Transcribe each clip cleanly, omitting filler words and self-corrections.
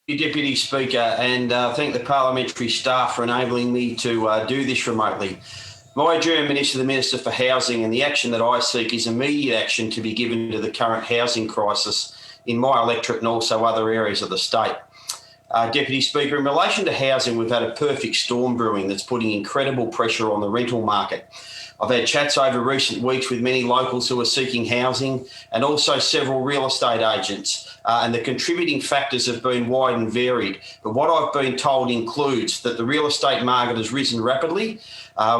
Deputy Speaker, and thank the parliamentary staff for enabling me to do this remotely. My adjournment is to the Minister for Housing, and the action that I seek is immediate action to be given to the current housing crisis in my electorate and also other areas of the state. Deputy Speaker, in relation to housing, we've had a perfect storm brewing that's putting incredible pressure on the rental market. I've had chats over recent weeks with many locals who are seeking housing and also several real estate agents, and the contributing factors have been wide and varied. But what I've been told includes that the real estate market has risen rapidly,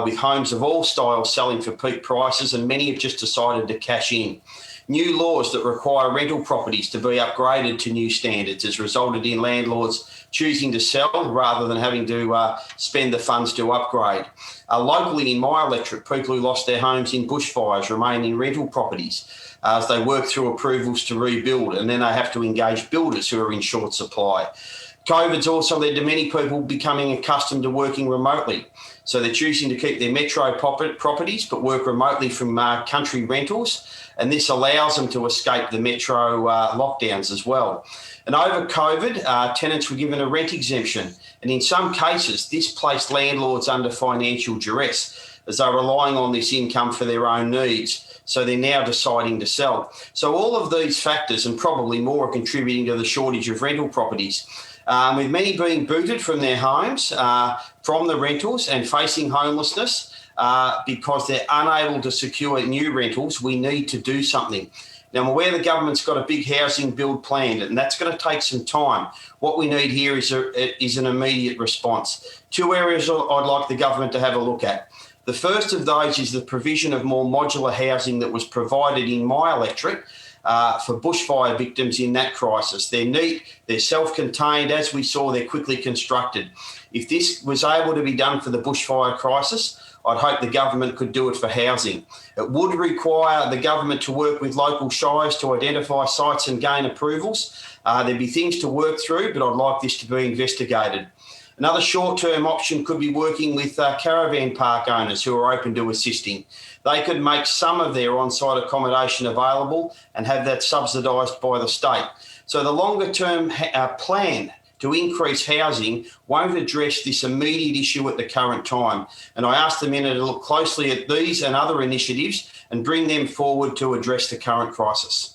with homes of all styles selling for peak prices, and many have just decided to cash in. New laws that require rental properties to be upgraded to new standards has resulted in landlords choosing to sell rather than having to spend the funds to upgrade. Locally in my electorate, people who lost their homes in bushfires remain in rental properties as they work through approvals to rebuild, and then they have to engage builders who are in short supply. COVID's also led to many people becoming accustomed to working remotely. So they're choosing to keep their metro properties but work remotely from country rentals, and this allows them to escape the metro lockdowns as well. And over COVID, tenants were given a rent exemption, and in some cases, this placed landlords under financial duress as they're relying on this income for their own needs. So they're now deciding to sell. So all of these factors, and probably more, are contributing to the shortage of rental properties. With many being booted from their homes, from the rentals, and facing homelessness because they're unable to secure new rentals, we need to do something. Now, I'm aware the government's got a big housing build planned, and that's going to take some time. What we need here is an immediate response. Two areas I'd like the government to have a look at. The first of those is the provision of more modular housing that was provided in my electorate for bushfire victims in that crisis. They're neat, they're self-contained. As we saw, they're quickly constructed. If this was able to be done for the bushfire crisis, I'd hope the government could do it for housing. It would require the government to work with local shires to identify sites and gain approvals. There'd be things to work through, but I'd like this to be investigated. Another short-term option could be working with caravan park owners who are open to assisting. They could make some of their on-site accommodation available and have that subsidised by the state. So the longer-term plan to increase housing won't address this immediate issue at the current time. And I ask the Minister to look closely at these and other initiatives and bring them forward to address the current crisis.